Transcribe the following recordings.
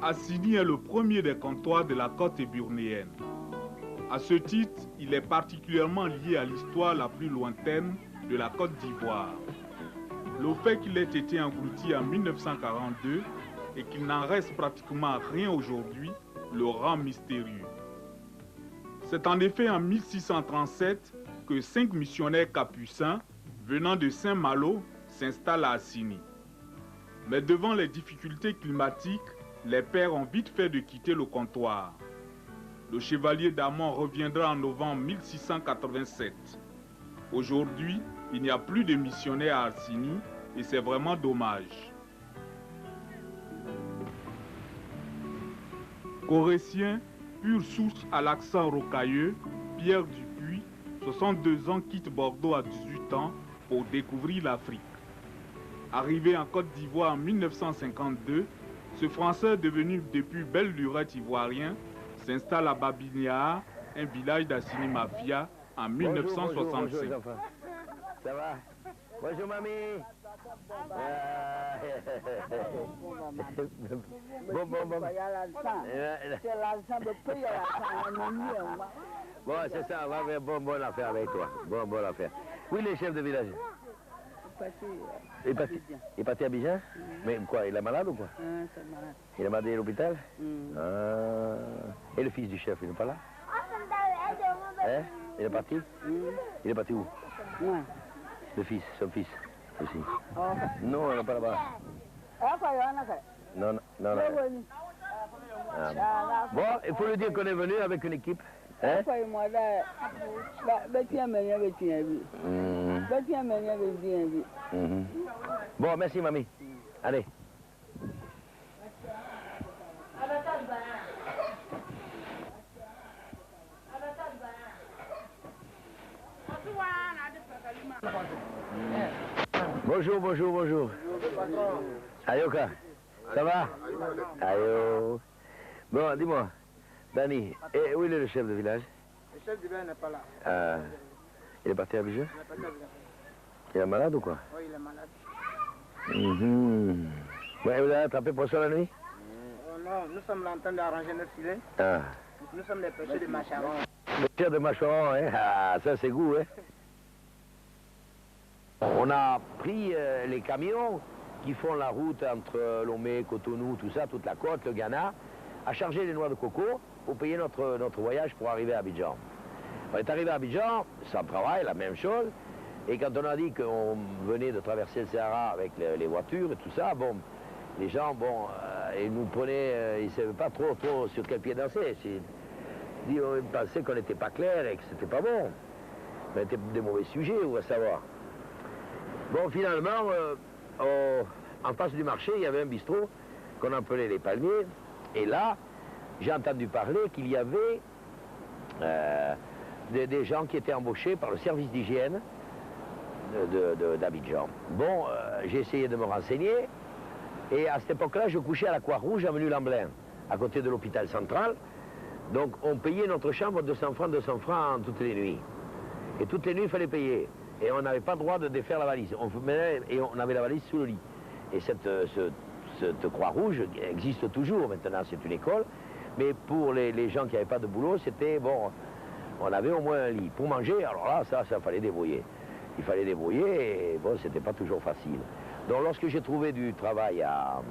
Assini est le premier des comptoirs de la côte éburnéenne. À ce titre, il est particulièrement lié à l'histoire la plus lointaine de la Côte d'Ivoire. Le fait qu'il ait été englouti en 1942 et qu'il n'en reste pratiquement rien aujourd'hui le rend mystérieux. C'est en effet en 1637 que 5 missionnaires capucins venant de Saint-Malo s'installent à Assini. Mais devant les difficultés climatiques, les pères ont vite fait de quitter le comptoir. Le chevalier d'Amont reviendra en novembre 1687. Aujourd'hui, il n'y a plus de missionnaires à Assini et c'est vraiment dommage. Corétien, pure souche à l'accent rocailleux, Pierre Dupuis, 62 ans, quitte Bordeaux à 18 ans pour découvrir l'Afrique. Arrivé en Côte d'Ivoire en 1952, ce Français devenu depuis belle lurette ivoirien s'installe à Babiniaa, un village d'Assini Mafia, en 1965. Bonjour, ça va? Bonjour mamie. Bon, c'est ça, on va faire bonne affaire avec toi. Bonne affaire. Oui, le chef de village. Il est parti à Abidjan? Mais quoi, il est malade ou quoi? Il est malade à l'hôpital? Et le fils du chef, il n'est pas là? Hein? Il est parti? Il est parti où? Le fils, son fils, aussi. Non, il n'est pas là-bas. Non. Bon, il faut lui dire qu'on est venu avec une équipe. Hein? Bon, merci mamie. Allez. Bonjour. Ayoka, ça va? Ayo. Bon, dis-moi, Dani, et où est le chef de village? Le chef du village n'est pas là. Il est parti à Abidjan? Il est parti à Abidjan. Il est malade ou quoi? Oui, il est malade. Ouais, vous avez attrapé pour ça la nuit? Non, nous sommes en train d'arranger notre filet. Nous sommes les pêcheurs de Macharon. Pêcheurs de Macharon, hein? Ah, ça c'est goût, hein? On a pris les camions qui font la route entre Lomé, Cotonou, tout ça, toute la côte, le Ghana, à charger les noix de coco pour payer notre voyage pour arriver à Abidjan. On est arrivé à Abidjan, sans travail, la même chose. Et quand on a dit qu'on venait de traverser le Sahara avec les voitures et tout ça, bon, les gens, bon, ils nous prenaient, ils ne savaient pas trop sur quel pied danser. Ils pensaient qu'on n'était pas clair et que c'était pas bon. On était des mauvais sujets, on va savoir. Bon, finalement, en face du marché, il y avait un bistrot qu'on appelait les Palmiers. Et là, j'ai entendu parler qu'il y avait des gens qui étaient embauchés par le service d'hygiène d'Abidjan. Bon, j'ai essayé de me renseigner. Et à cette époque-là, je couchais à la Croix-Rouge, avenue Lamblin, à côté de l'hôpital central. Donc, on payait notre chambre 200 francs toutes les nuits. Et toutes les nuits, il fallait payer. Et on n'avait pas le droit de défaire la valise. Et on avait la valise sous le lit. Et cette Croix-Rouge existe toujours. Maintenant, c'est une école. Mais pour les gens qui n'avaient pas de boulot, c'était, bon, on avait au moins un lit. Pour manger, alors là, ça fallait débrouiller. Il fallait débrouiller et, bon, c'était pas toujours facile. Donc, lorsque j'ai trouvé du travail à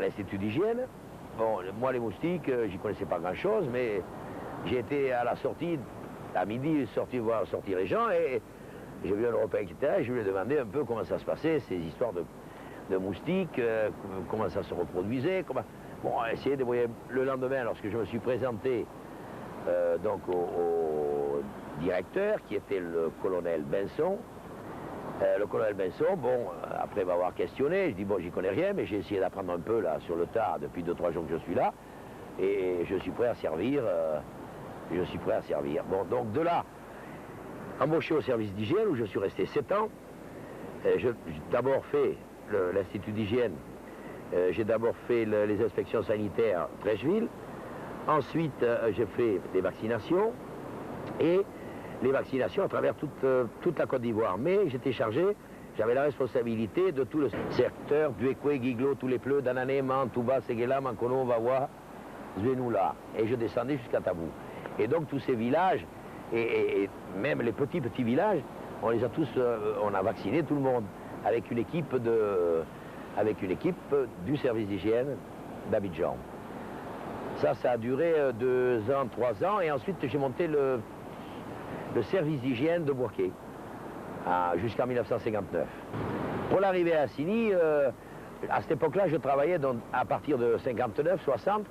l'Institut d'hygiène, bon, moi, les moustiques, j'y connaissais pas grand-chose, mais j'ai été à la sortie, à midi, voir sortir les gens, et j'ai vu un Européen qui était là, et je lui ai demandé un peu comment ça se passait, ces histoires de moustiques, comment ça se reproduisait, comment... Bon, on a essayé de voir. Le lendemain, lorsque je me suis présenté donc au directeur, qui était le colonel Benson, bon, après m'avoir questionné, je dis, bon, j'y connais rien, mais j'ai essayé d'apprendre un peu, là, sur le tas, depuis 2-3 jours que je suis là, et je suis prêt à servir, Bon, donc de là, embauché au service d'hygiène, où je suis resté 7 ans, j'ai d'abord fait l'Institut d'hygiène, j'ai d'abord fait les inspections sanitaires à Trècheville, ensuite j'ai fait des vaccinations, et les vaccinations à travers toute la Côte d'Ivoire. Mais j'étais chargé J'avais la responsabilité de tout le secteur, Buekwe, Guiglo, tous les pleux, Danané, Man, Touba, Séguéla, Mankono, Vawa, Zvenoula. Et je descendais jusqu'à Tabou. Et donc tous ces villages, et même les petits villages, on les a tous, on a vacciné tout le monde, avec une équipe du service d'hygiène d'Abidjan. Ça a duré 2 ans, 3 ans, et ensuite j'ai monté le service d'hygiène de Bourquet, jusqu'en 1959. Pour l'arrivée à Assini, à cette époque-là, je travaillais, donc, à partir de 59, 60,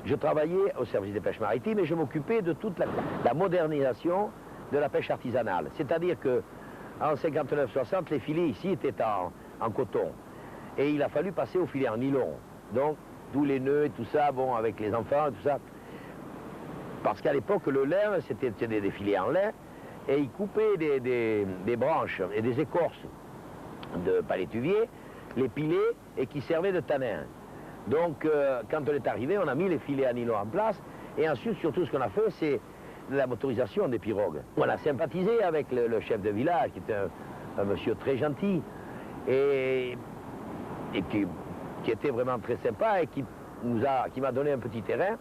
je travaillais au service des pêches maritimes et je m'occupais de toute la modernisation de la pêche artisanale. C'est-à-dire qu'en 59-60, les filets ici étaient en coton. Et il a fallu passer au filet en nylon. Donc, tous les nœuds et tout ça, bon, avec les enfants et tout ça. Parce qu'à l'époque, le lin, c'était des filets en lin, et ils coupaient des branches et des écorces de palétuvier, les pilaient et qui servaient de tanin. Donc, quand on est arrivé, on a mis les filets à nylon en place, et ensuite, surtout, ce qu'on a fait, c'est la motorisation des pirogues. On a sympathisé avec le chef de village, qui était un monsieur très gentil, et qui était vraiment très sympa, et qui m'a donné un petit terrain,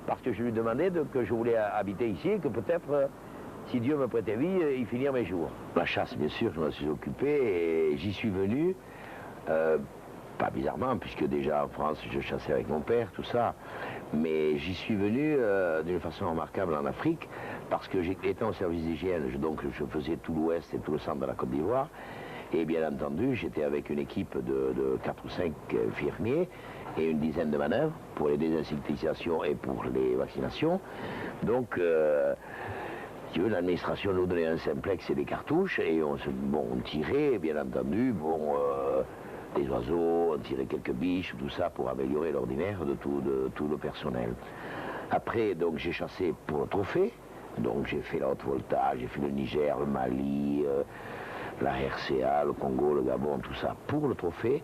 parce que je lui demandais que je voulais habiter ici, et que peut-être, si Dieu me prêtait vie, y finir mes jours. La chasse, bien sûr, je m'en suis occupé, et j'y suis venu, pas bizarrement, puisque déjà en France, je chassais avec mon père, tout ça, mais j'y suis venu d'une façon remarquable en Afrique, parce que j'étais au service d'hygiène, donc je faisais tout l'ouest et tout le centre de la Côte d'Ivoire, et bien entendu, j'étais avec une équipe de 4 ou 5 infirmiers, et une dizaine de manœuvres pour les désinsectisations et pour les vaccinations. Donc, si tu veux, l'administration nous donnait un simplex et des cartouches, et on tirait, bien entendu, des oiseaux, on tirait quelques biches, tout ça pour améliorer l'ordinaire de tout le personnel. Après, donc, j'ai chassé pour le trophée, donc j'ai fait la Haute-Volta, j'ai fait le Niger, le Mali, la RCA, le Congo, le Gabon, tout ça pour le trophée,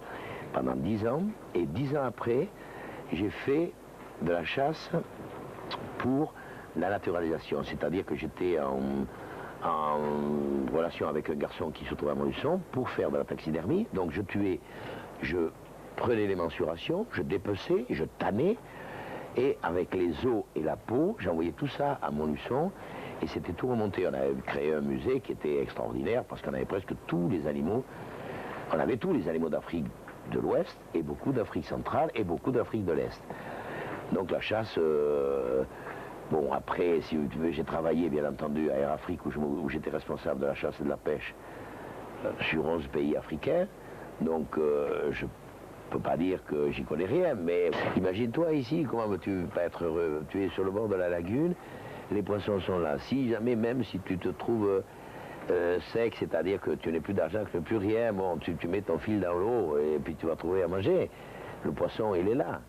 pendant 10 ans, et 10 ans après, j'ai fait de la chasse pour la naturalisation, c'est-à-dire que j'étais en relation avec un garçon qui se trouvait à Montluçon pour faire de la taxidermie. Donc je tuais, je prenais les mensurations, je dépeçais, je tannais, et avec les os et la peau, j'envoyais tout ça à Montluçon, et c'était tout remonté. On avait créé un musée qui était extraordinaire, parce qu'on avait presque tous les animaux, on avait tous les animaux d'Afrique de l'Ouest, et beaucoup d'Afrique centrale, et beaucoup d'Afrique de l'Est. Donc la chasse... Bon, après, si tu veux, j'ai travaillé, bien entendu, à Air Afrique, où j'étais responsable de la chasse et de la pêche sur 11 pays africains. Donc, je peux pas dire que j'y connais rien, mais imagine-toi ici, comment veux-tu pas être heureux? Tu es sur le bord de la lagune, les poissons sont là. Si jamais, même si tu te trouves sec, c'est-à-dire que tu n'as plus d'argent, que tu n'as plus rien, bon, tu mets ton fil dans l'eau et puis tu vas trouver à manger. Le poisson, il est là.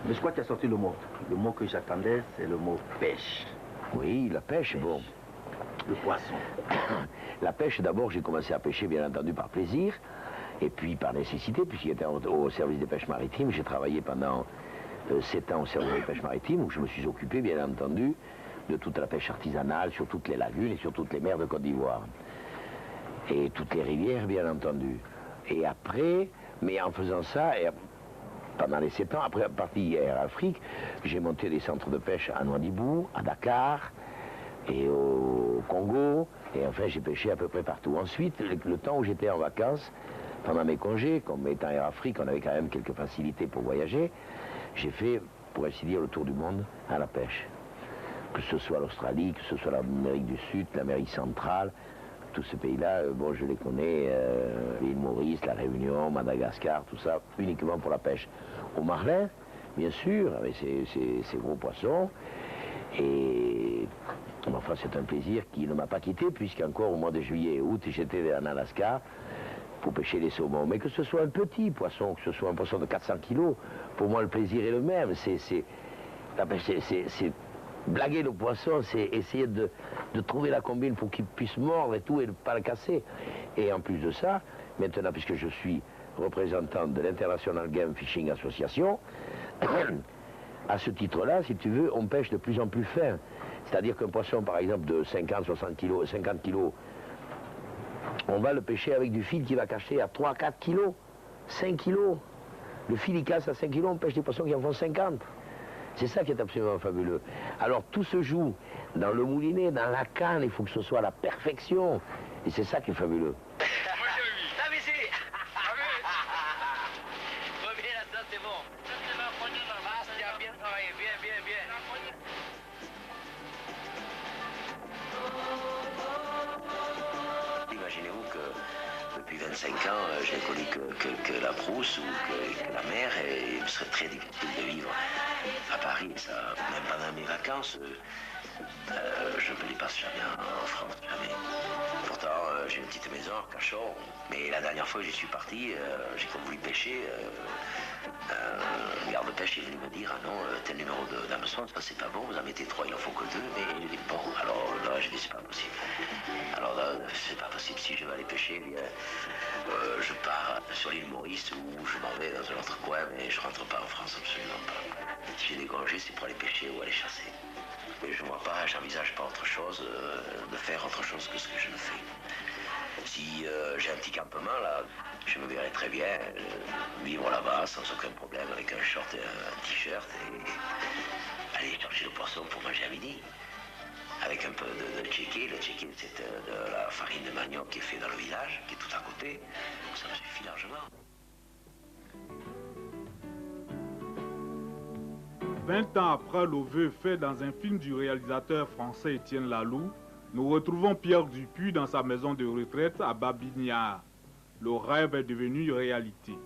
Mais c'est quoi qui a sorti le mot? Le mot que j'attendais, c'est le mot pêche. Oui, la pêche, bon. Le poisson. La pêche, d'abord, j'ai commencé à pêcher, bien entendu, par plaisir, et puis par nécessité, puisqu'il était au service des pêches maritimes. J'ai travaillé pendant 7 ans au service des pêches maritimes, où je me suis occupé, bien entendu, de toute la pêche artisanale, sur toutes les lagunes et sur toutes les mers de Côte d'Ivoire. Et toutes les rivières, bien entendu. Et après, mais en faisant ça... Pendant les 7 ans, après partie Air Afrique, j'ai monté des centres de pêche à Nouadhibou, à Dakar, et au Congo, et enfin j'ai pêché à peu près partout. Ensuite, le temps où j'étais en vacances, pendant mes congés, comme étant Air Afrique, on avait quand même quelques facilités pour voyager, j'ai fait, pour ainsi dire, le tour du monde à la pêche. Que ce soit l'Australie, que ce soit l'Amérique du Sud, l'Amérique centrale, tous ces pays-là, bon, je les connais, l'île Maurice, la Réunion, Madagascar, tout ça, uniquement pour la pêche. Au marlin, bien sûr, avec ces gros poissons. Et enfin, c'est un plaisir qui ne m'a pas quitté, puisqu'encore au mois de juillet et août, j'étais en Alaska pour pêcher les saumons. Mais que ce soit un petit poisson, que ce soit un poisson de 400 kilos, pour moi, le plaisir est le même. La pêche, c'est blaguer le poisson, c'est essayer de trouver la combine pour qu'il puisse mordre et tout, et ne pas le casser. Et en plus de ça, maintenant, puisque je suis représentant de l'International Game Fishing Association, à ce titre-là, si tu veux, on pêche de plus en plus fin. C'est-à-dire qu'un poisson, par exemple, de 50, 60 kilos, 50 kilos, on va le pêcher avec du fil qui va cacher à 3-4 kilos, 5 kilos. Le fil il casse à 5 kilos, on pêche des poissons qui en font 50. C'est ça qui est absolument fabuleux. Alors tout se joue dans le moulinet, dans la canne, il faut que ce soit à la perfection. Et c'est ça qui est fabuleux. Imaginez-vous que depuis 25 ans, je n'ai connu que la brousse ou que la mer, et il me serait très difficile de vivre à Paris. Ça, même pendant mes vacances, je ne me les passe jamais en France, jamais. Pourtant, j'ai une petite maison à Cachon, mais la dernière fois que j'y suis parti, j'ai comme voulu pêcher. Le garde-pêche est venu me dire, ah non, tel numéro d'hameçon, ça c'est pas bon, vous en mettez 3, il en faut que 2, mais bon, alors là, j'ai dit, c'est pas possible. Alors là, c'est pas possible, si je vais aller pêcher, eh bien, je pars sur l'île Maurice ou je m'en vais dans un autre coin, mais je rentre pas en France, absolument pas. Si j'ai des congés, c'est pour aller pêcher ou aller chasser. Mais je vois pas, j'envisage pas autre chose, de faire autre chose que ce que je ne fais. Si j'ai un petit campement là, je me verrais très bien vivre là-bas sans aucun problème avec un short et un t-shirt et aller chercher le poisson pour manger à midi. Avec un peu de tchéké. Le tchéké, c'est de la farine de manioc qui est faite dans le village, qui est tout à côté. Ça me suffit largement. 20 ans après le vœu fait dans un film du réalisateur français Étienne Laloux, nous retrouvons Pierre Dupuis dans sa maison de retraite à Babignières. Le rêve est devenu réalité.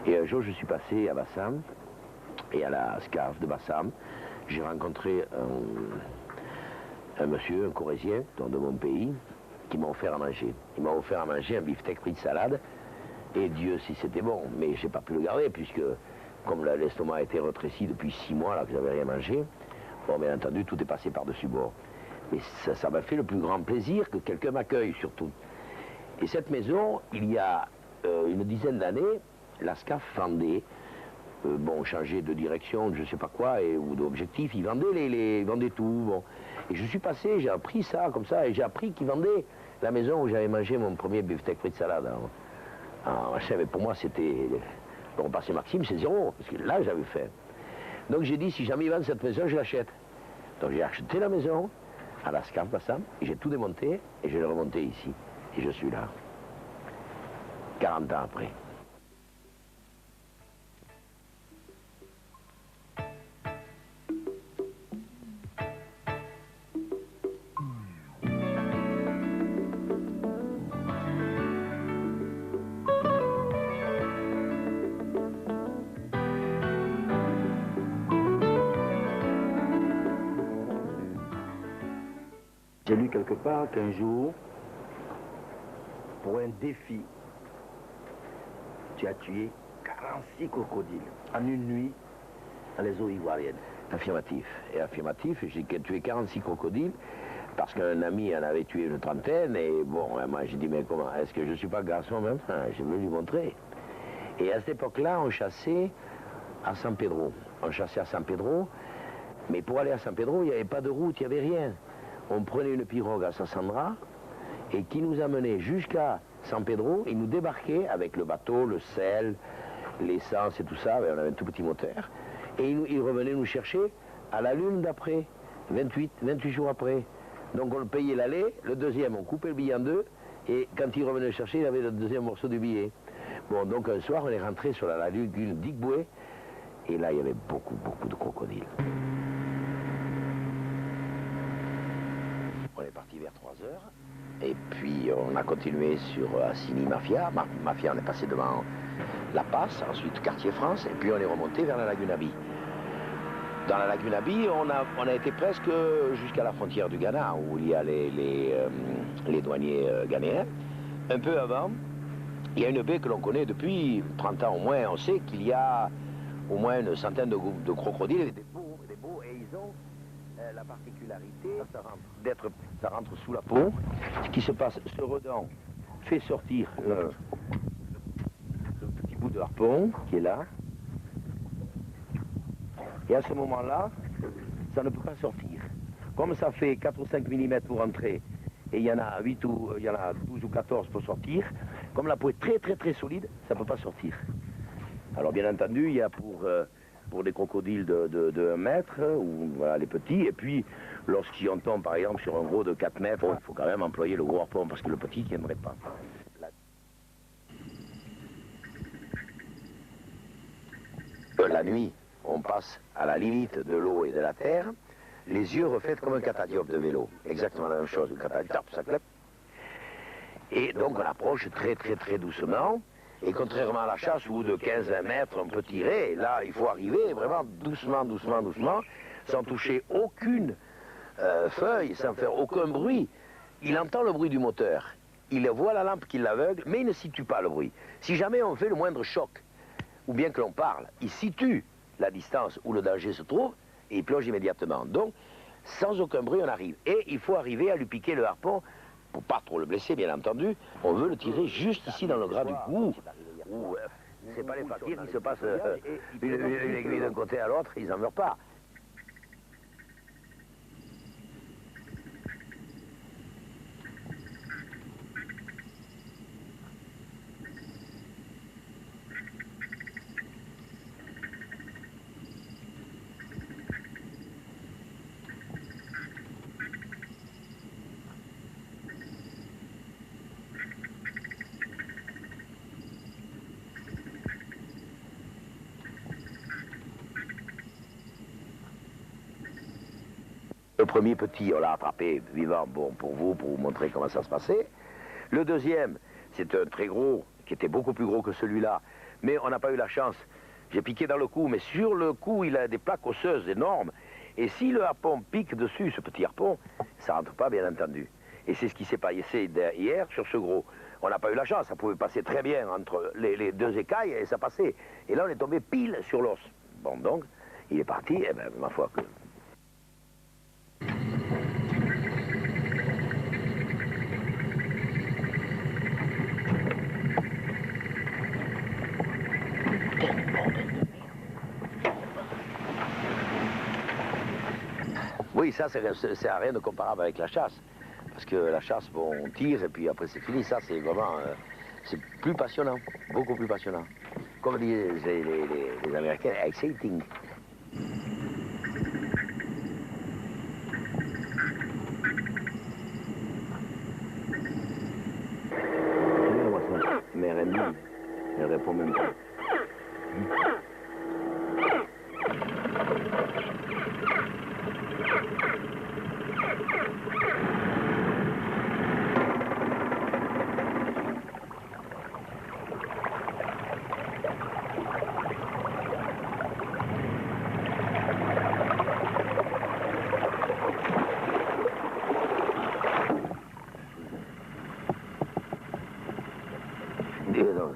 Et un jour, je suis passé à Bassam, et à la SCAF de Bassam, j'ai rencontré un monsieur, un Corésien, de mon pays, qui m'a offert à manger. Il m'a offert à manger un beefsteak pris de salade, et Dieu si c'était bon, mais j'ai pas pu le garder, puisque comme l'estomac a été rétréci depuis 6 mois, là, que j'avais rien mangé, bon, bien entendu, tout est passé par-dessus bord. Mais ça m'a fait le plus grand plaisir que quelqu'un m'accueille, surtout. Et cette maison, il y a une dizaine d'années, la SCAF vendait, bon, changeait de direction, je sais pas quoi, ou d'objectif, ils vendaient tout, bon. Et je suis passé, j'ai appris ça, comme ça, et j'ai appris qu'ils vendaient la maison où j'avais mangé mon premier beefsteak frit de salade. Alors, pour moi, c'était, le repas Maxime, c'est 0, parce que là, j'avais faim. Donc j'ai dit, si jamais ils vendent cette maison, je l'achète. Donc j'ai acheté la maison, à la SCAF Bassam, et j'ai tout démonté, et je l'ai remonté ici. Et je suis là, 40 ans après. J'ai lu quelque part qu'un jour, pour un défi, tu as tué 46 crocodiles en une nuit dans les eaux ivoiriennes. Affirmatif. Et affirmatif, j'ai tué 46 crocodiles parce qu'un ami en avait tué une trentaine. Et bon, moi j'ai dit, mais comment, est-ce que je ne suis pas garçon même? Je voulais lui montrer. Et à cette époque-là, on chassait à San Pedro. On chassait à San Pedro, mais pour aller à San Pedro, il n'y avait pas de route, il n'y avait rien. On prenait une pirogue à Sassandra et qui nous amenait jusqu'à San Pedro. Il nous débarquait avec le bateau, le sel, l'essence et tout ça. On avait un tout petit moteur. Et il revenait nous chercher à la lune d'après, 28 jours après. Donc on le payait l'aller, le deuxième, on coupait le billet en deux. Et quand il revenait chercher, il avait le deuxième morceau du billet. Bon, donc un soir, on est rentré sur la lagune d'Igoué. Et là, il y avait beaucoup de crocodiles. On est parti vers 3 heures, et puis on a continué sur Assini Mafia. Mafia, on est passé devant La Passe, ensuite Quartier France, et puis on est remonté vers la lagune Abi. Dans la lagune Abi, on a été presque jusqu'à la frontière du Ghana, où il y a les douaniers ghanéens. Un peu avant, Il y a une baie que l'on connaît depuis 30 ans au moins. On sait qu'il y a au moins une centaine de crocodiles, des beaux, et ils ont la particularité ça rentre sous la peau. Ce qui se passe, ce redent fait sortir le petit bout de harpon qui est là. Et à ce moment-là, ça ne peut pas sortir. Comme ça fait 4 ou 5 mm pour entrer, et il y en a 12 ou 14 pour sortir, comme la peau est très très très solide, ça ne peut pas sortir. Alors bien entendu, il y a pour des crocodiles de 1 mètre, ou voilà, les petits, et puis lorsqu'ils en tombent par exemple sur un gros de 4 mètres, il faut quand même employer le gros harpon, parce que le petit ne tiendrait pas. La nuit, on passe à la limite de l'eau et de la terre, les yeux refaits comme un catadiop de vélo, exactement la même chose, le catadiop, ça clappe. Et donc on approche très très très doucement, et contrairement à la chasse où de 15-20 mètres on peut tirer, là il faut arriver vraiment doucement, sans toucher aucune feuille, sans faire aucun bruit. Il entend le bruit du moteur, il voit la lampe qui l'aveugle, mais il ne situe pas le bruit. Si jamais on fait le moindre choc, ou bien que l'on parle, il situe la distance où le danger se trouve, et il plonge immédiatement. Donc, sans aucun bruit, on arrive. Et il faut arriver à lui piquer le harpon, pour pas trop le blesser, bien entendu. On veut le tirer juste ici dans le gras du cou. C'est pas les fakirs qui se passent une aiguille d'un côté à l'autre, ils n'en meurent pas. Le premier petit, on l'a attrapé vivant, bon, pour vous montrer comment ça se passait. Le deuxième, c'est un très gros, qui était beaucoup plus gros que celui-là, mais on n'a pas eu la chance. J'ai piqué dans le cou, mais sur le cou, il a des plaques osseuses énormes. Et si le harpon pique dessus, ce petit harpon, ça rentre pas, bien entendu. Et c'est ce qui s'est passé hier sur ce gros. On n'a pas eu la chance, ça pouvait passer très bien entre les deux écailles et ça passait. Et là, on est tombé pile sur l'os. Bon, donc, il est parti, et ben, ma foi que... Oui, ça, c'est rien de comparable avec la chasse. Parce que la chasse, bon, on tire et puis après c'est fini. Ça, c'est vraiment... c'est plus passionnant, beaucoup plus passionnant. Comme disent les Américains, exciting. Mais Rémi, elle répond même pas.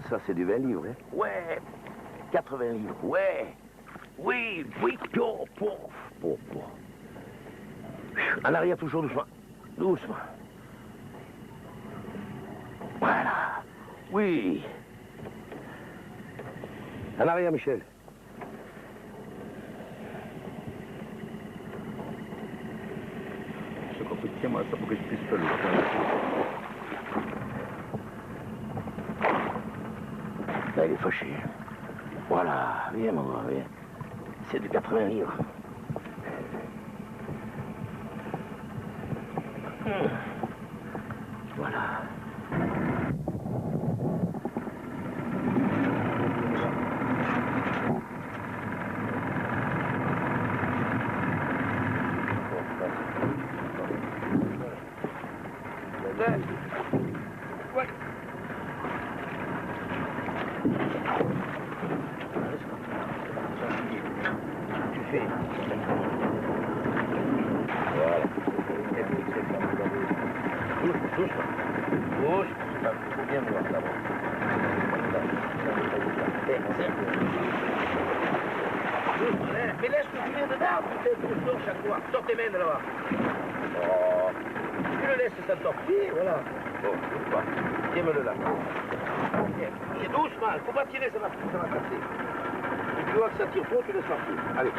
Ça, c'est du 20 livres, hein? Ouais, 80 livres, ouais. Oui, pouf. En arrière, toujours doucement. Doucement. Voilà. Oui. En arrière, Michel. Je comprends, tiens-moi ça pour que je puisse faire le... Là, il est fâché. Voilà, viens, mon gars, viens. C'est du 80 livres. Voilà. Ouais. Tu fais. Voilà. Doucement. Il faut bien voir d'abord. toi. Sors tes mains de là-bas. Oh. Tu le laisses s'entortiller, voilà. Bon, bouge pas. Tiens-le là. Tiens, doucement, il ne faut pas tirer, ça va casser. Et tu vois que ça tire trop, tu le sortir. Allez.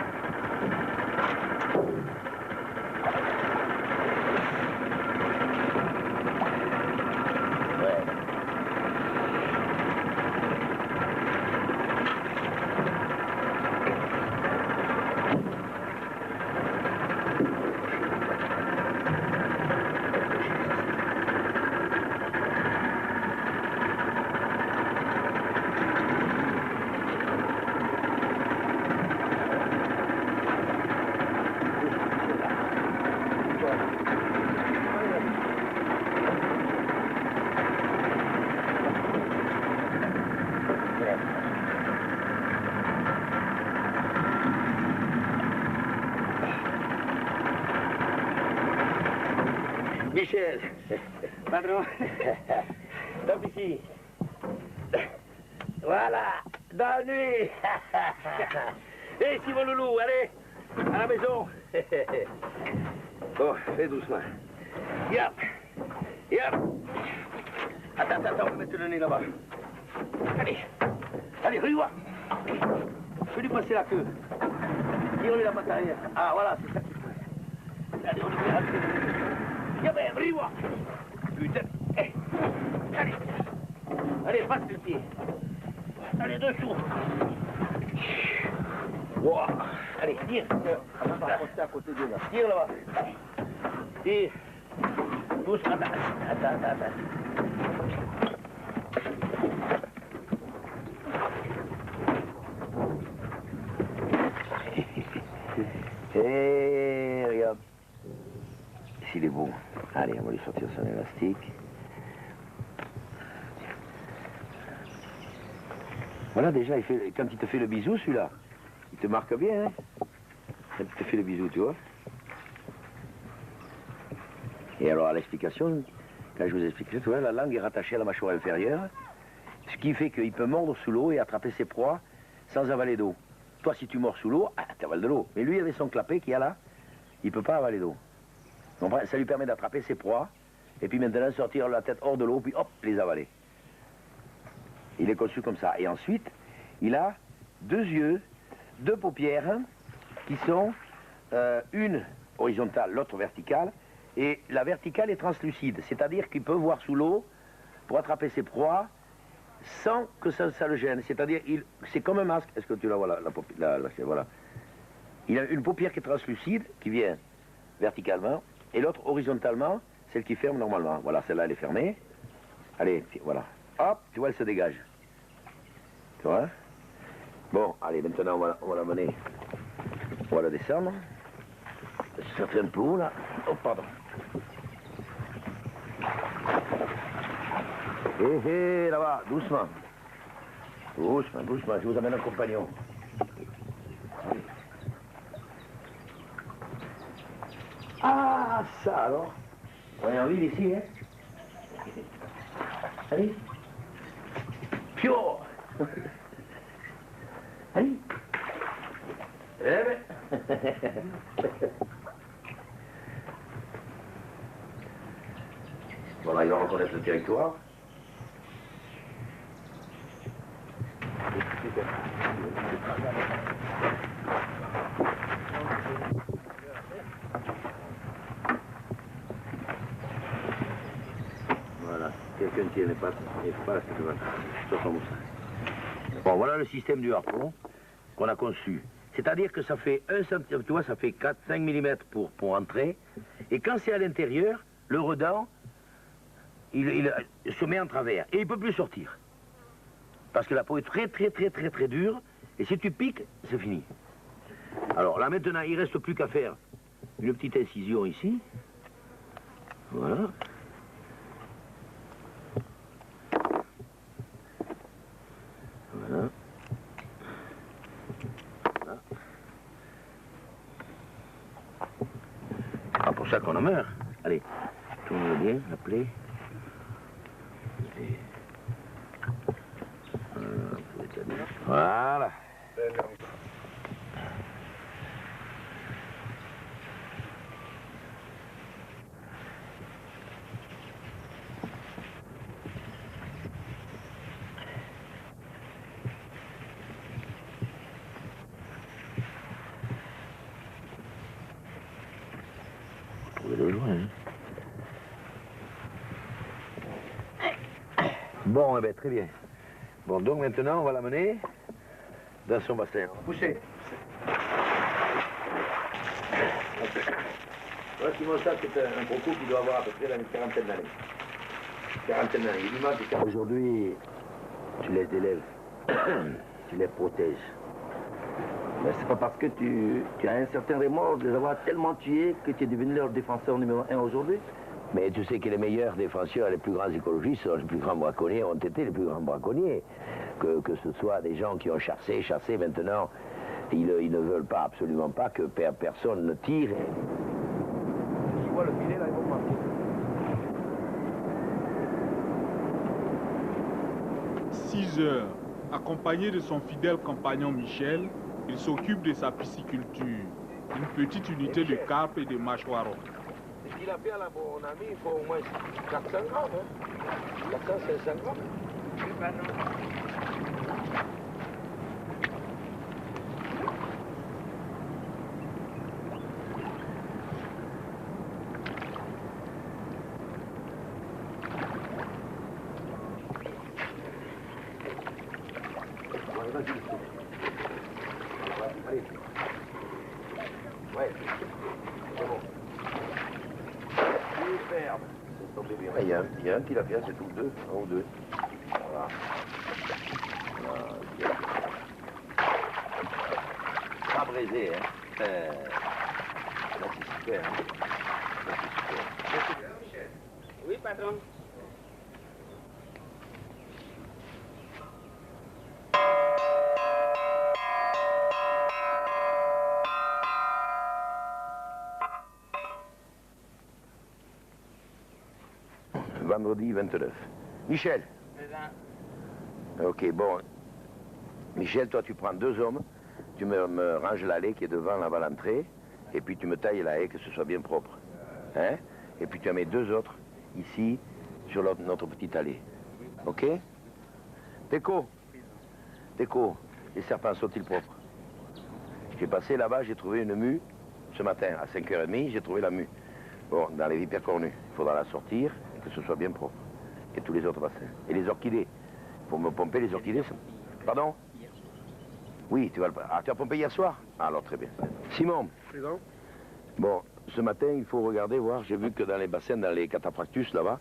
Michel. Patron. Donc ici. Voilà. Dans la nuit. Et si mon loulou, allez. À la maison. Bon, fais doucement. Yap. Yap. Attends, on va mettre le nez là-bas. Allez. Allez, revois. Je vais lui passer la queue. Tire-lui la patte arrière. Ah, voilà, c'est ça qu'il faut. Allez, on lui met la queue. Y'a ben, revois. Putain. Hey. Allez. Allez, passe le pied. Allez, dessous. Wow. Allez, tire. On va passer à côté de là. Tire là-bas. Tire. Doucement. Attends. Et regarde. S'il est bon. Allez, on va lui sortir son élastique. Voilà, déjà, quand il te fait le bisou, celui-là, il te marque bien, hein. Quand il te fait le bisou, tu vois. Et alors, à l'explication, quand je vous expliquerai, tu vois, la langue est rattachée à la mâchoire inférieure, ce qui fait qu'il peut mordre sous l'eau et attraper ses proies sans avaler d'eau. Toi, si tu mords sous l'eau, tu avales de l'eau. Mais lui, avec son clapet qu'il y a là, il ne peut pas avaler d'eau. Ça lui permet d'attraper ses proies, et puis maintenant sortir la tête hors de l'eau, puis hop, les avaler. Il est conçu comme ça. Et ensuite, il a 2 yeux, 2 paupières, qui sont une horizontale, l'autre verticale, et la verticale est translucide, c'est-à-dire qu'il peut voir sous l'eau pour attraper ses proies sans que ça le gêne. C'est-à-dire, c'est comme un masque. Est-ce que tu la vois, voilà. Il a une paupière qui est translucide, qui vient verticalement, et l'autre horizontalement, celle qui ferme normalement. Voilà, celle-là, elle est fermée. Allez, voilà. Hop, tu vois, elle se dégage. Tu vois? Bon, allez, maintenant, on va la mener. On va la descendre. Ça fait un peu haut, là. Oh, pardon. Hé, là-bas, doucement. Doucement, je vous amène un compagnon. Ah, ça alors. On est en ville ici, hein. Allez. Pio. Allez. Eh ben. Voilà, il va reconnaître le territoire. Voilà, quelqu'un tient les pattes, c'est va sur son moussage. Bon, voilà le système du harpon qu'on a conçu. C'est-à-dire que ça fait 1 cm, tu vois, ça fait 4-5 mm pour entrer. Et quand c'est à l'intérieur, le redent, il se met en travers. Et il ne peut plus sortir. Parce que la peau est très dure. Et si tu piques, c'est fini. Alors là maintenant, il ne reste plus qu'à faire une petite incision ici. Voilà. Voilà. Voilà. Ah, pour ça qu'on en meurt. Allez, tourne-le bien, la plaie. Voilà. Bon, eh bien, très bien. Bon, donc maintenant, on va l'amener dans son bassin. Poussez. Voilà, Simon, ça, c'est un coco qui doit avoir à peu près une quarantaine d'années. Aujourd'hui, tu les élèves, tu les protèges. Mais c'est pas parce que tu as un certain remords de les avoir tellement tués que tu es devenu leur défenseur numéro 1 aujourd'hui. Mais tu sais que les meilleurs défenseurs, les plus grands écologistes, les plus grands braconniers, ont été les plus grands braconniers. Que ce soit des gens qui ont chassé maintenant, ils ne veulent pas, absolument pas, que personne ne tire. Tu vois le filet là, ils vont marquer. 6 heures, accompagné de son fidèle compagnon Michel, il s'occupe de sa pisciculture, une petite unité de carpe et de mâchoiron. Ce qu'il a fait à la mon ami, il faut au moins 400 grammes, hein. 400-500 grammes. Allez. Ouais. C'est bon. Superbe. Il y a un tilapia, c'est tout, deux, un ou deux. Voilà. Voilà. Pas braisé, hein. Là, c'est super, hein. Là, c'est super. Oui, patron. Vendredi 29. Michel. Ok, bon. Michel, toi, tu prends 2 hommes, tu me ranges l'allée qui est devant là-bas l'entrée, et puis tu me tailles la haie, que ce soit bien propre. Hein? Et puis tu en mets 2 autres, ici, sur notre petite allée. Ok? Teco, les serpents sont-ils propres? J'ai passé là-bas, j'ai trouvé une mue, ce matin, à 5h30, j'ai trouvé la mue. Bon, dans les vipères cornues, il faudra la sortir, et que ce soit bien propre. Et tous les autres bassins. Et les orchidées. Pour me pomper les orchidées, ça... Pardon? Oui, tu vas le... Ah, tu as pompé hier soir? Ah, alors très bien. Simon. Présent. Bon, ce matin, il faut regarder, voir. J'ai vu que dans les bassins, dans les cataphractus, là-bas,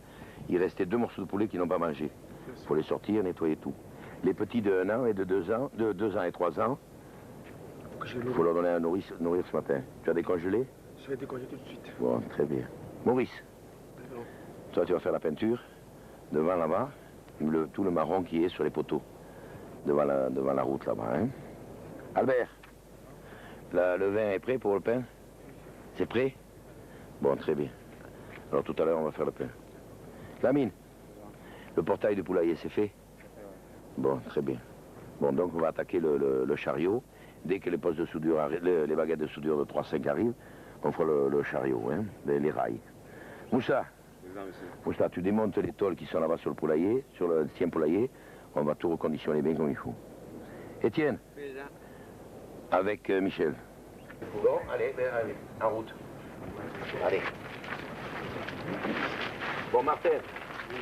il restait 2 morceaux de poulet qui n'ont pas mangé. Il faut les sortir, nettoyer tout. Les petits de 1 an et de 2 ans, de 2 ans et 3 ans, il faut leur donner à nourrir ce matin. Tu as décongelé? Je vais décongeler tout de suite. Bon, très bien. Maurice, toi, tu vas faire la peinture, devant là-bas, tout le marron qui est sur les poteaux, devant la route là-bas. Hein? Albert, le vin est prêt pour le pain? C'est prêt? Bon, très bien. Alors tout à l'heure, on va faire le pain. Lamine, le portail de poulailler, c'est fait? Bon, très bien. Bon, donc on va attaquer le chariot. Dès que les postes de soudure, les baguettes de soudure de 3-5 arrivent, on fera le chariot, hein, les rails. Moussa, tu démontes les tôles qui sont là-bas sur le poulailler, sur le 10e poulailler. On va tout reconditionner bien comme il faut. Étienne, avec Michel. Bon, allez, en route. Allez. Bon, Martin,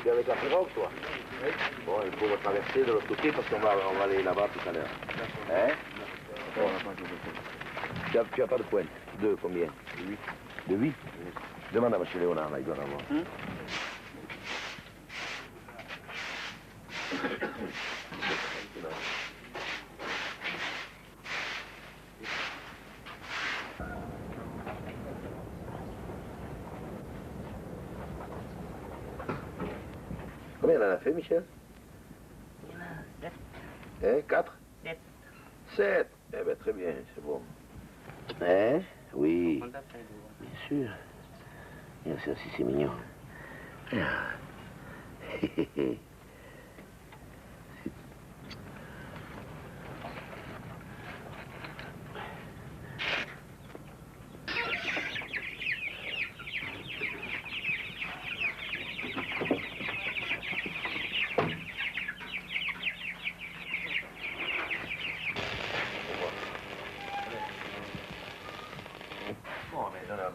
tu es avec la pirogue, toi? Oui. Bon, il faut traverser de l'autre côté parce qu'on va aller là-bas tout à l'heure. Hein? Bon. Tu as pas de pointe? 2, combien? De 8. De 8? Demande à M. Léonard, là, il doit en avoir. Combien il en a fait, Michel? 7. Hein, 4? 7. 7. Eh bien, très bien, c'est bon. Hein? Oui. Bien sûr. Bien sûr, si c'est mignon.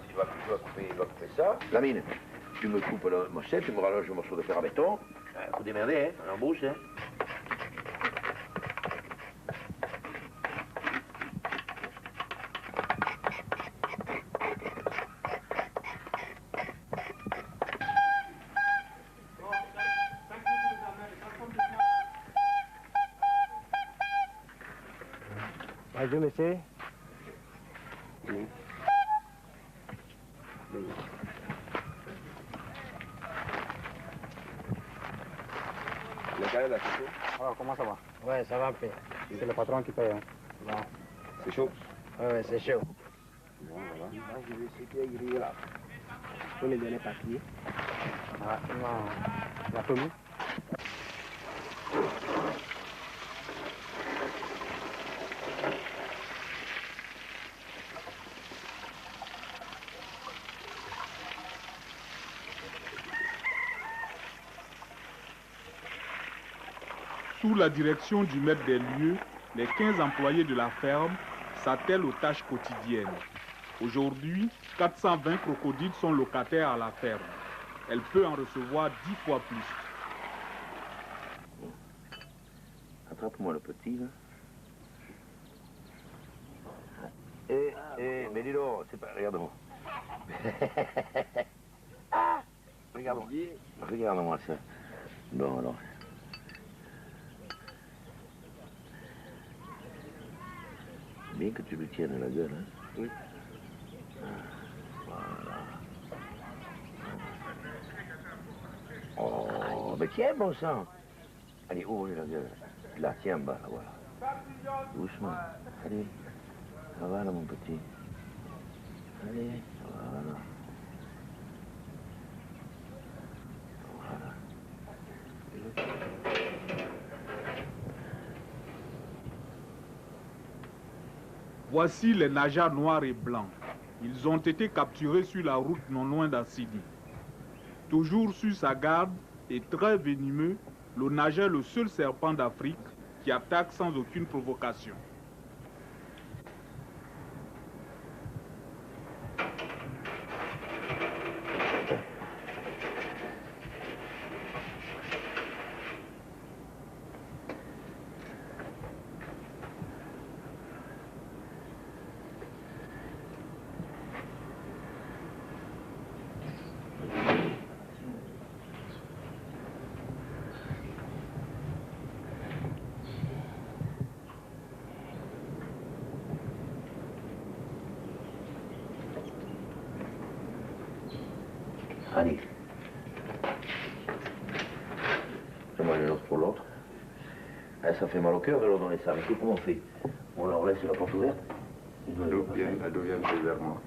Tu vas couper ça. Lamine, tu me coupes le morceau, tu me rallonges le morceau de fer à béton. Faut démerder, hein, on embauche, hein. Bonjour, monsieur. Alors, comment ça va? Ouais, ça va, paix. C'est le patron qui paye. Hein. Bon. C'est chaud. Ouais, c'est chaud. Bon, voilà. Là, je vais essayer là. Il faut les donner papier. Ah, non. La commis. Sous la direction du maître des lieux, les 15 employés de la ferme s'attellent aux tâches quotidiennes. Aujourd'hui, 420 crocodiles sont locataires à la ferme. Elle peut en recevoir 10 fois plus. Attrape-moi le petit, là. Mais dis donc, c'est pas... Regarde-moi. Regarde-moi. Regarde-moi ça. Bon, alors... Bien que tu lui tiennes à la gueule, hein. Oui. Voilà. Oh, mais tiens, bon sang. Allez, ouvre la gueule. Là, tiens, bas, là, voilà. Doucement. Allez. Ça va, là, mon petit. Allez, voilà. Voilà. Voici les nageurs noirs et blancs. Ils ont été capturés sur la route non loin d'Assidi. Toujours sur sa garde et très venimeux, le nageur est le seul serpent d'Afrique qui attaque sans aucune provocation. Allez. Fais-moi une autre pour l'autre. Ah, ça fait mal au cœur de leur donner ça. Mais comment on fait? On leur laisse la porte ouverte? Elle devient vers moi.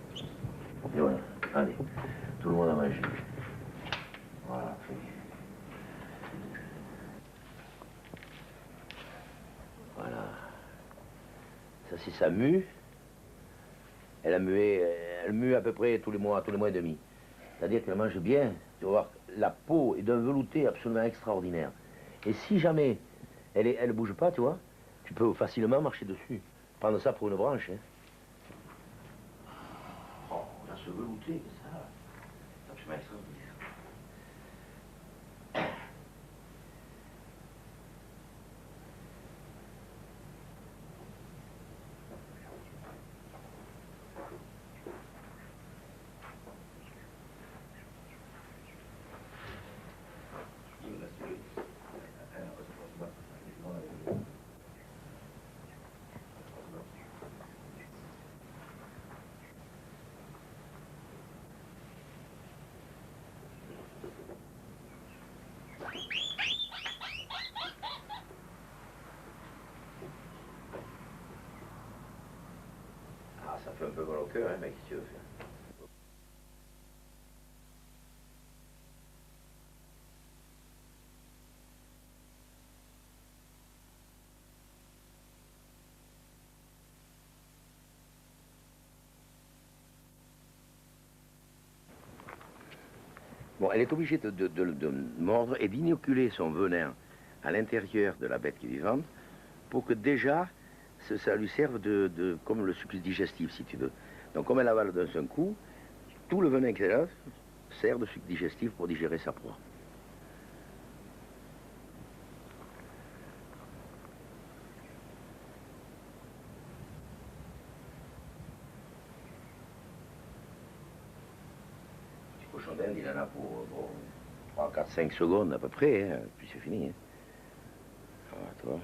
Et voilà. Allez. Tout le monde a mangé. Voilà. Voilà. Ça, c'est sa mue. Elle mue à peu près tous les mois et demi. C'est-à-dire qu'elle mange bien. Tu vas voir, la peau est d'un velouté absolument extraordinaire. Et si jamais elle ne bouge pas, tu vois, tu peux facilement marcher dessus. Prendre ça pour une branche. Hein. Oh, on a ce velouté, ça. C'est absolument extraordinaire. Ça fait un peu mal au cœur, hein, mec, si tu veux faire. Bon, elle est obligée de mordre et d'inoculer son venin à l'intérieur de la bête qui est vivante pour que déjà ça lui serve comme le supplice digestif, si tu veux. Donc, comme elle avale d'un seul coup, tout le venin qu'elle a sert de sucre digestif pour digérer sa proie. cochon d'Inde, il en a pour 3, 4, 5 secondes à peu près, hein, puis c'est fini. Hein. Voilà, tu vois.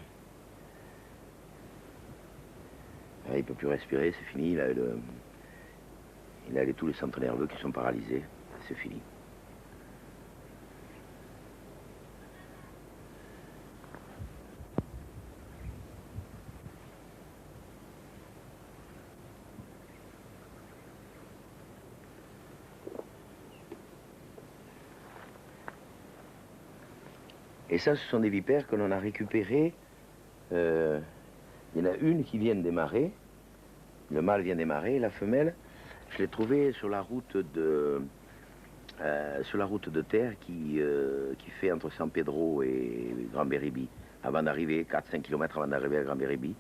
Là, il ne peut plus respirer, c'est fini. Il a tous les centres nerveux qui sont paralysés. C'est fini. Et ça, ce sont des vipères que l'on a récupérées. Il y en a une qui vient de démarrer. Le mâle vient de démarrer. La femelle, je l'ai trouvée sur la route de terre qui fait entre San Pedro et Gran Beribi. Avant d'arriver, 4-5 km avant d'arriver à Gran Beribi.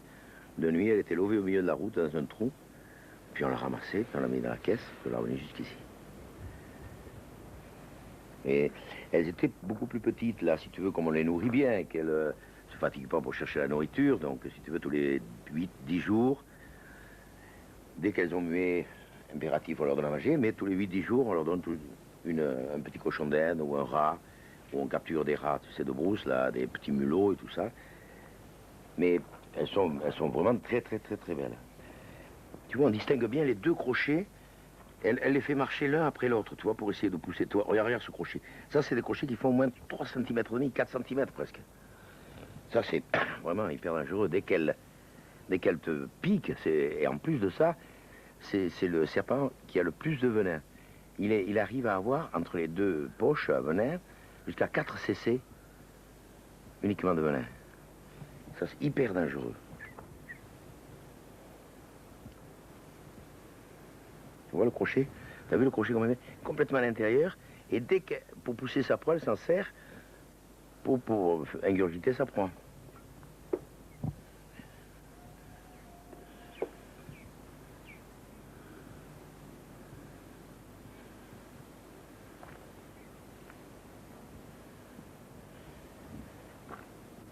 De nuit, elle était levée au milieu de la route dans un trou. Puis on l'a ramassée, puis on l'a mis dans la caisse, puis on l'a revenue jusqu'ici. Et elles étaient beaucoup plus petites, là, si tu veux, comme on les nourrit bien, qu'elles ne se fatiguent pas pour chercher la nourriture. Donc, si tu veux, tous les 8-10 jours, dès qu'elles ont mué, impératif, on leur donne à manger, mais tous les 8-10 jours, on leur donne un petit cochon d'Inde ou un rat, ou on capture des rats, tu sais, de brousse, là, des petits mulots et tout ça. Mais elles sont vraiment très, très, très, très belles. Tu vois, on distingue bien les deux crochets. Elle les fait marcher l'un après l'autre, tu vois, pour essayer de pousser. Toi, regarde ce crochet. Ça, c'est des crochets qui font au moins 3 cm et demi, 4 cm presque. Ça, c'est vraiment hyper dangereux. Dès qu'elle te pique, et en plus de ça, c'est le serpent qui a le plus de venin. Il arrive à avoir, entre les deux poches à venin, jusqu'à 4 cc uniquement de venin. Ça, c'est hyper dangereux. Tu vois le crochet? Tu as vu le crochet comme il est complètement à l'intérieur? Et dès que, pour pousser sa proie, elle s'en sert pour ingurgiter sa proie.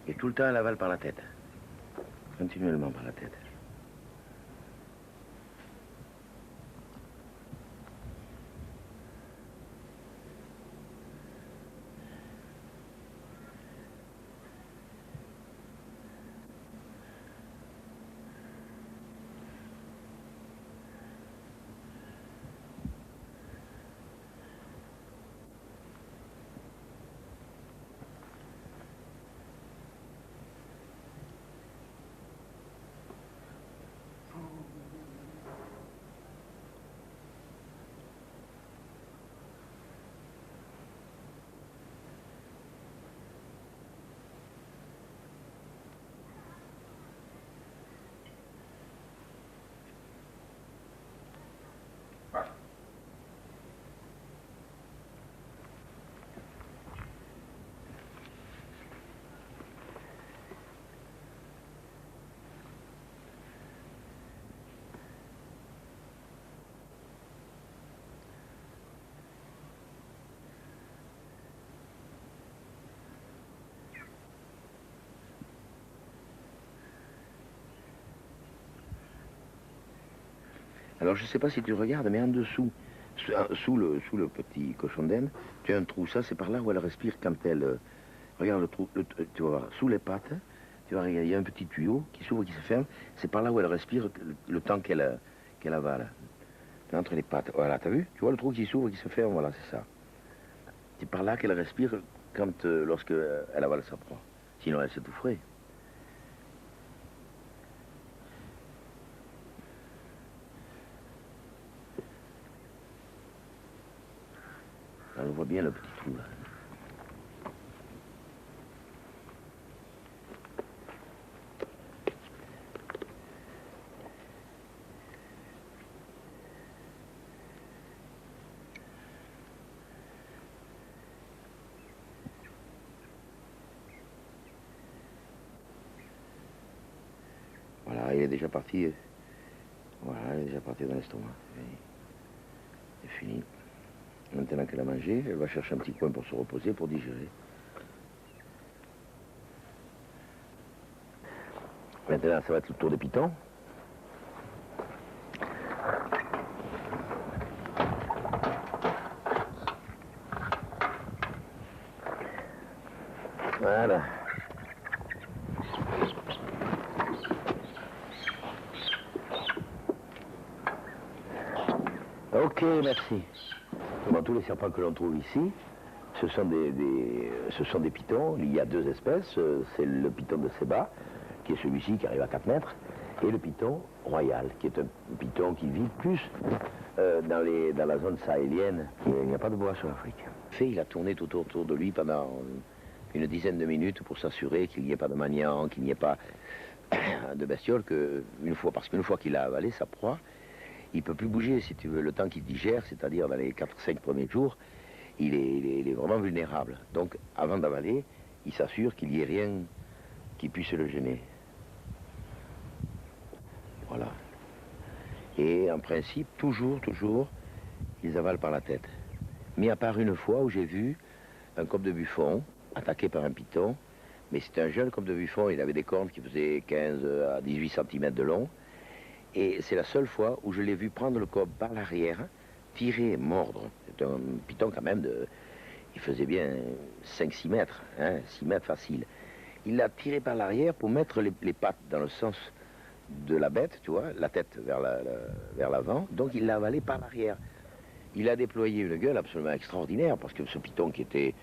Et tout le temps, elle avale par la tête. Continuellement par la tête. Alors, je ne sais pas si tu regardes, mais en dessous, sous le petit cochon d'Inde, tu as un trou. Ça, c'est par là où elle respire quand elle... regarde le trou, tu vas voir, sous les pattes, tu vas regarder, il y a un petit tuyau qui s'ouvre et qui se ferme. C'est par là où elle respire le temps qu'elle avale. Entre les pattes. Voilà, t'as vu? Tu vois le trou qui s'ouvre et qui se ferme? Voilà, c'est ça. C'est par là qu'elle respire lorsque elle avale sa proie. Sinon, elle s'étoufferait. On voit bien le petit trou là. Voilà, il est déjà parti. Voilà, il est déjà parti dans l'estomac. C'est fini. Maintenant qu'elle a mangé, elle va chercher un petit coin pour se reposer, pour digérer. Maintenant, ça va être le tour des pitons. Voilà. Ok, merci. Bon, tous les serpents que l'on trouve ici, ce sont des pitons. Il y a deux espèces. C'est le piton de Seba, qui est celui-ci qui arrive à 4 mètres, et le piton royal, qui est un piton qui vit plus dans la zone sahélienne. Il n'y a pas de bois sur l'Afrique. Il a tourné tout autour de lui pendant une dizaine de minutes pour s'assurer qu'il n'y ait pas de maniant, qu'il n'y ait pas de bestiole, parce qu'une fois qu'il a avalé sa proie, il ne peut plus bouger, si tu veux, le temps qu'il digère, c'est-à-dire dans les 4-5 premiers jours, il est vraiment vulnérable. Donc, avant d'avaler, il s'assure qu'il n'y ait rien qui puisse le gêner. Voilà. Et en principe, toujours, ils avalent par la tête. Mais à part une fois où j'ai vu un coq de buffon attaqué par un python, mais c'était un jeune coq de buffon, il avait des cornes qui faisaient 15 à 18 cm de long, et c'est la seule fois où je l'ai vu prendre le coq par l'arrière, tirer et mordre. C'est un python quand même il faisait bien 5-6 mètres, 6 mètres facile. Il l'a tiré par l'arrière pour mettre les pattes dans le sens de la bête, tu vois, la tête vers l'avant, donc il l'a avalé par l'arrière. Il a déployé une gueule absolument extraordinaire, parce que ce python qui était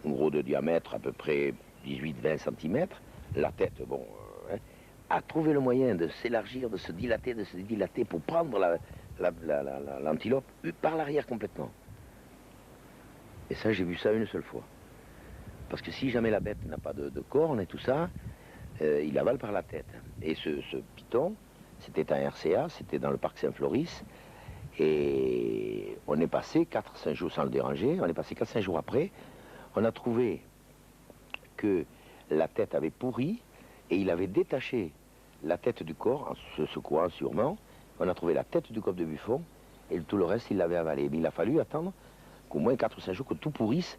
gros de diamètre, à peu près 18-20 cm, la tête, bon, a trouvé le moyen de s'élargir, de se dilater pour prendre l'antilope par l'arrière complètement. Et ça, j'ai vu ça une seule fois. Parce que si jamais la bête n'a pas de cornes et tout ça, il avale par la tête. Et ce python, c'était un RCA, c'était dans le parc Saint-Floris, et on est passé 4-5 jours sans le déranger, on est passé 4-5 jours après, on a trouvé que la tête avait pourri, et il avait détaché la tête du corps, en se secouant sûrement. On a trouvé la tête du coq de buffon, et tout le reste, il l'avait avalé. Mais il a fallu attendre qu'au moins 4 ou 5 jours, que tout pourrisse,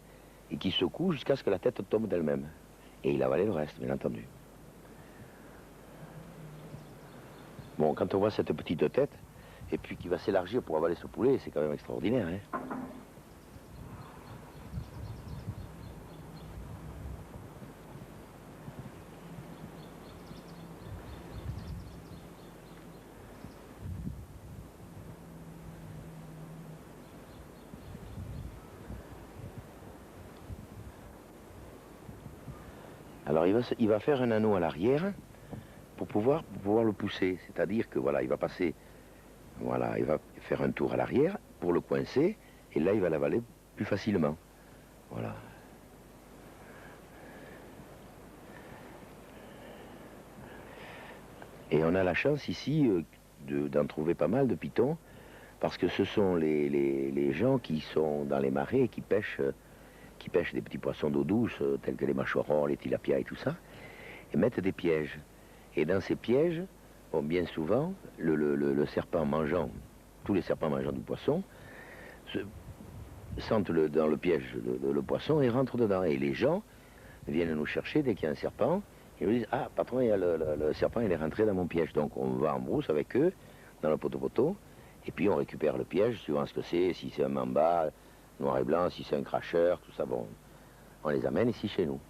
et qu'il secoue jusqu'à ce que la tête tombe d'elle-même. Et il a avalé le reste, bien entendu. Bon, quand on voit cette petite tête, et puis qui va s'élargir pour avaler ce poulet, c'est quand même extraordinaire, hein. Alors il va faire un anneau à l'arrière pour pouvoir le pousser. C'est-à-dire que voilà, il va passer, voilà, il va faire un tour à l'arrière pour le coincer, et là il va l'avaler plus facilement. Voilà. Et on a la chance ici d'en trouver pas mal de pitons, parce que ce sont les gens qui sont dans les marais et qui pêchent des petits poissons d'eau douce, tels que les mâchoirons, les tilapias et tout ça, et mettent des pièges. Et dans ces pièges, bon, bien souvent, le serpent mangeant, tous les serpents mangeant du poisson, sentent dans le piège le poisson et rentrent dedans. Et les gens viennent nous chercher dès qu'il y a un serpent, et nous disent, ah, patron, il y a le serpent, il est rentré dans mon piège. Donc on va en brousse avec eux, dans le poteau-poteau, et puis on récupère le piège, suivant ce que c'est, si c'est un mamba, noir et blanc, si c'est un cracheur, tout ça, bon, on les amène ici chez nous.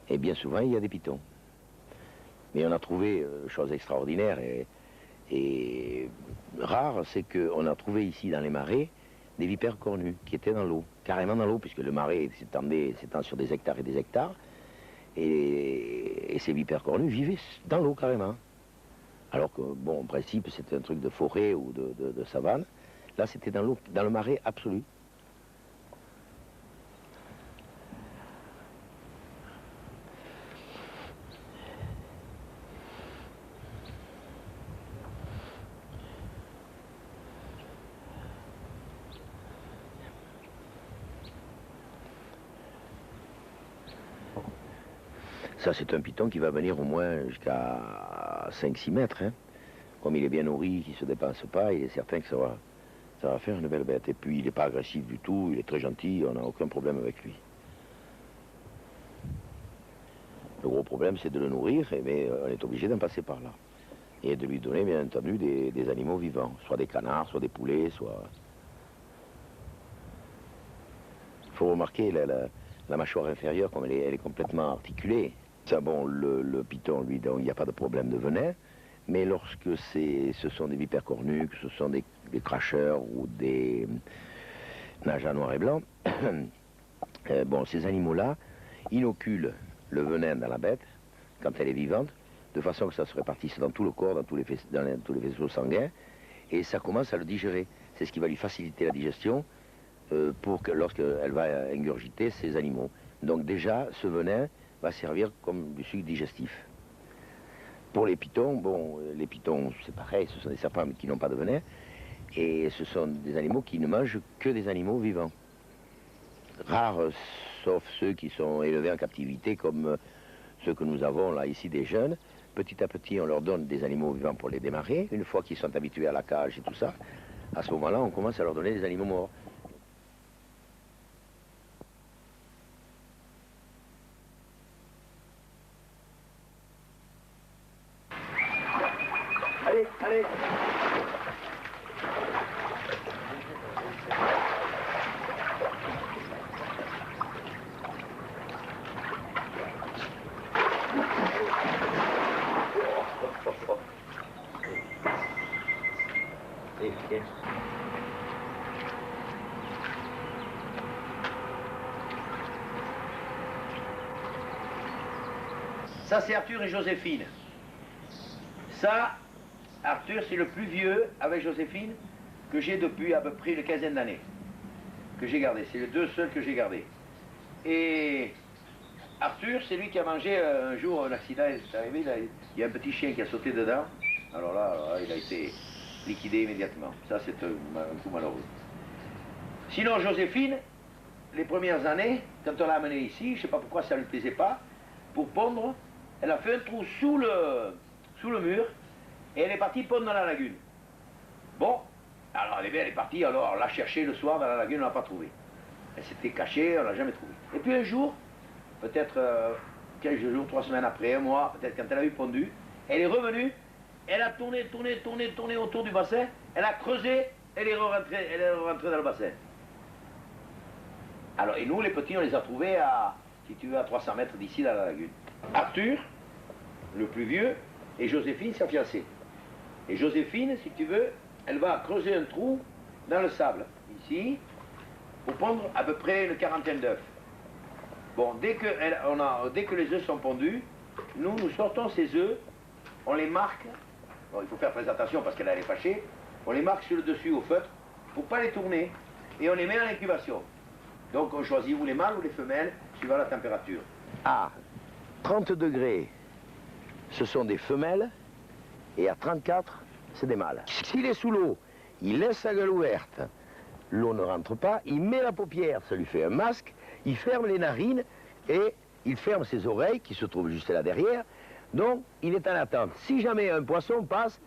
Et bien souvent, il y a des pitons. Mais on a trouvé chose extraordinaire et rare, c'est qu'on a trouvé ici dans les marais des vipères cornues qui étaient dans l'eau, carrément dans l'eau, puisque le marais s'étend sur des hectares et des hectares, et ces vipères cornues vivaient dans l'eau carrément. Alors que, bon, en principe, c'était un truc de forêt ou de savane. Là, c'était dans l'eau, dans le marais absolu. Ça, c'est un python qui va venir au moins jusqu'à 5-6 mètres. Hein. Comme il est bien nourri, qu'il ne se dépense pas, il est certain que ça va faire une belle bête. Et puis, il n'est pas agressif du tout, il est très gentil, on n'a aucun problème avec lui. Le gros problème, c'est de le nourrir, mais on est obligé d'en passer par là. Et de lui donner, bien entendu, des animaux vivants, soit des canards, soit des poulets, soit... Il faut remarquer la mâchoire inférieure, comme elle est complètement articulée. Ça, bon, le python, lui, donc, il n'y a pas de problème de venin. Mais lorsque ce sont des vipères cornues, que ce sont des cracheurs ou des nageas noirs et blancs, bon, ces animaux-là inoculent le venin dans la bête, quand elle est vivante, de façon que ça se répartisse dans tout le corps, dans tous les vaisseaux sanguins, et ça commence à le digérer. C'est ce qui va lui faciliter la digestion lorsqu'elle va ingurgiter ces animaux. Donc déjà, ce venin va servir comme du sucre digestif. Pour les pythons, bon, les pythons, c'est pareil, ce sont des serpents qui n'ont pas de venin, et ce sont des animaux qui ne mangent que des animaux vivants. Rares, sauf ceux qui sont élevés en captivité, comme ceux que nous avons là, ici, des jeunes. Petit à petit, on leur donne des animaux vivants pour les démarrer. Une fois qu'ils sont habitués à la cage et tout ça, à ce moment-là, on commence à leur donner des animaux morts. Allez, allez. Ça, c'est Arthur et Joséphine. Ça, Arthur, c'est le plus vieux, avec Joséphine, que j'ai depuis à peu près une quinzaine d'années. Que j'ai gardé. C'est les deux seuls que j'ai gardés. Et Arthur, c'est lui qui a mangé un jour, un accident est arrivé, il y a un petit chien qui a sauté dedans. Alors là, il a été liquidé immédiatement. Ça, c'est un coup malheureux. Sinon, Joséphine, les premières années, quand on l'a amenée ici, je ne sais pas pourquoi ça ne lui plaisait pas, pour pondre, elle a fait un trou sous le mur, et elle est partie pondre dans la lagune. Bon, alors elle est partie, alors on l'a cherchée le soir dans la lagune, on ne l'a pas trouvée. Elle s'était cachée, on ne l'a jamais trouvée. Et puis un jour, peut-être quelques jours, 3 semaines après, un mois, peut-être quand elle a eu pondu, elle est revenue, elle a tourné autour du bassin, elle a creusé, elle est rentrée dans le bassin. Alors, et nous, les petits, on les a trouvés à, si tu veux, à 300 mètres d'ici, dans la lagune. Arthur, le plus vieux, et Joséphine, sa fiancée. Et Joséphine, si tu veux, elle va creuser un trou dans le sable, ici, pour pondre à peu près une quarantaine d'œufs. Bon, dès que les œufs sont pondus, nous sortons ces œufs, on les marque, bon, il faut faire très attention parce qu'elle allait fâcher, on les marque sur le dessus au feutre, pour ne pas les tourner, et on les met en incubation. Donc on choisit ou les mâles ou les femelles, suivant la température. À 30 degrés, ce sont des femelles, et à 34, c'est des mâles. S'il est sous l'eau, il laisse sa gueule ouverte, l'eau ne rentre pas, il met la paupière, ça lui fait un masque, il ferme les narines, et il ferme ses oreilles, qui se trouvent juste là derrière, donc il est en attente. Si jamais un poisson passe,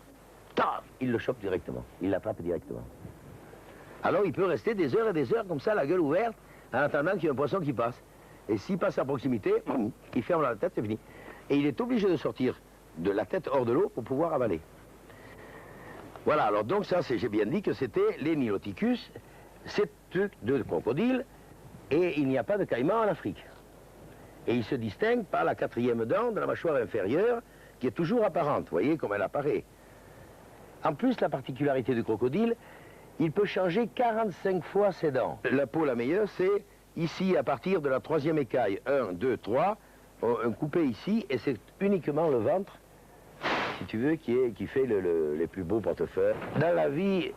taf, il le chope directement, il l'attrape directement. Alors il peut rester des heures et des heures comme ça, la gueule ouverte, en attendant qu'il y ait un poisson qui passe. Et s'il passe à proximité, il ferme la tête, c'est fini. Et il est obligé de sortir de la tête hors de l'eau pour pouvoir avaler. Voilà, alors donc ça, j'ai bien dit que c'était les Niloticus, c'est de crocodile, et il n'y a pas de caïman en Afrique. Et il se distingue par la 4e dent de la mâchoire inférieure, qui est toujours apparente, vous voyez comme elle apparaît. En plus, la particularité du crocodile, il peut changer 45 fois ses dents. La peau la meilleure, c'est ici, à partir de la 3e écaille, 1, 2, 3, un coupé ici, et c'est uniquement le ventre, si tu veux, qui fait les plus beaux portefeuilles. Dans la vie,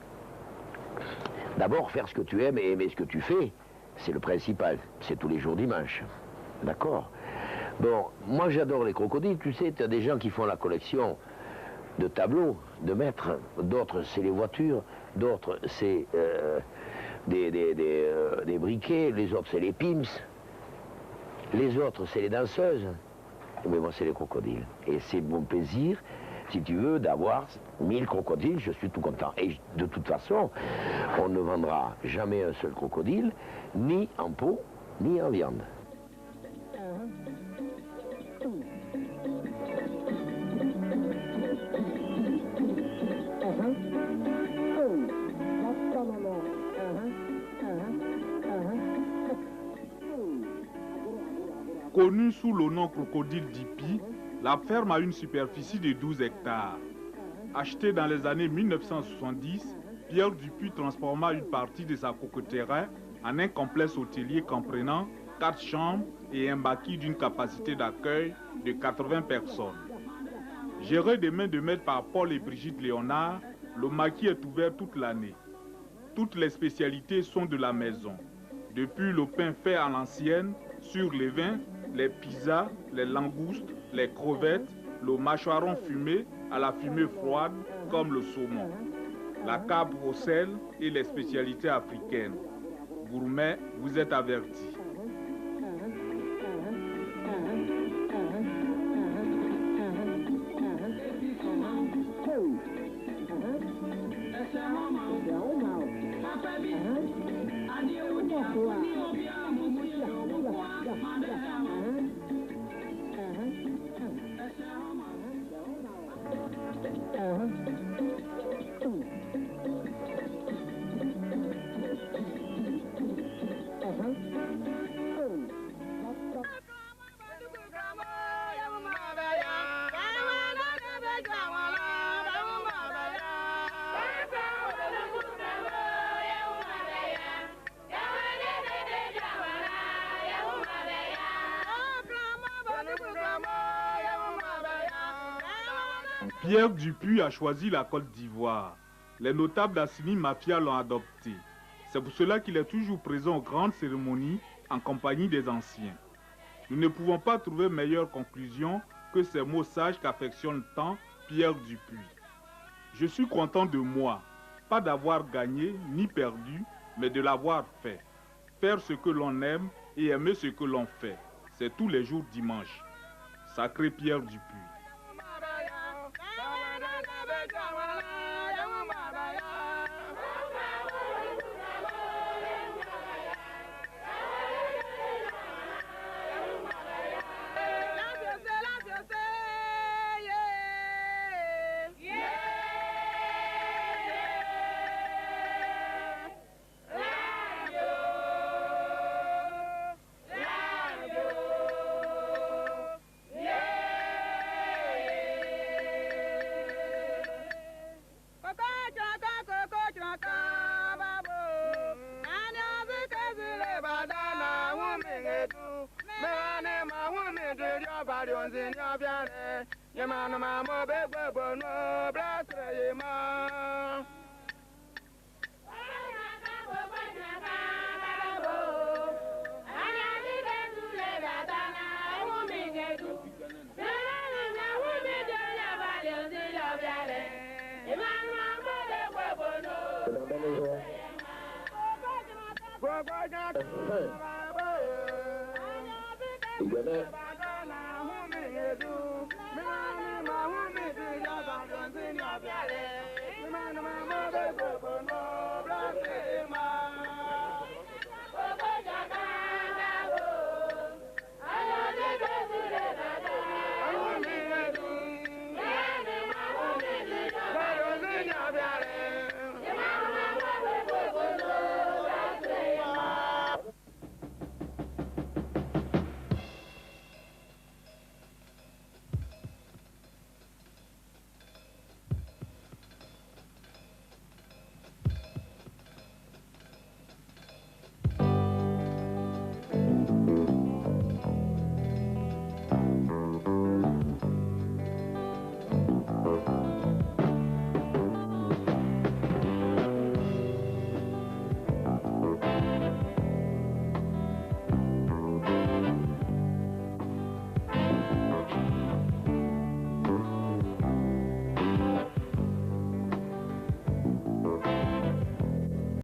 d'abord, faire ce que tu aimes et aimer ce que tu fais, c'est le principal. C'est tous les jours dimanche. D'accord? Bon, moi j'adore les crocodiles, tu sais, tu as des gens qui font la collection de tableaux, de maîtres, d'autres c'est les voitures, d'autres c'est des briquets, les autres c'est les pims, les autres c'est les danseuses, mais moi c'est les crocodiles. Et c'est mon plaisir, si tu veux, d'avoir 1000 crocodiles, je suis tout content. Et de toute façon, on ne vendra jamais un seul crocodile, ni en peau, ni en viande. Connue sous le nom Crocodile d'Ipi, la ferme a une superficie de 12 hectares. Achetée dans les années 1970, Pierre Dupuis transforma une partie de sa cocoterie en un complexe hôtelier comprenant 4 chambres et un bâti d'une capacité d'accueil de 80 personnes. Géré de main de maître par Paul et Brigitte Léonard, le maquis est ouvert toute l'année. Toutes les spécialités sont de la maison. Depuis le pain fait à l'ancienne, sur les vins, les pizzas, les langoustes, les crevettes, le mâchoiron fumé à la fumée froide comme le saumon, la cabre au sel et les spécialités africaines. Gourmet, vous êtes avertis. Pierre Dupuis a choisi la Côte d'Ivoire. Les notables d'Assini Mafia l'ont adopté. C'est pour cela qu'il est toujours présent aux grandes cérémonies en compagnie des anciens. Nous ne pouvons pas trouver meilleure conclusion que ces mots sages qu'affectionne tant Pierre Dupuis. Je suis content de moi, pas d'avoir gagné ni perdu, mais de l'avoir fait. Faire ce que l'on aime et aimer ce que l'on fait. C'est tous les jours dimanche. Sacré Pierre Dupuis.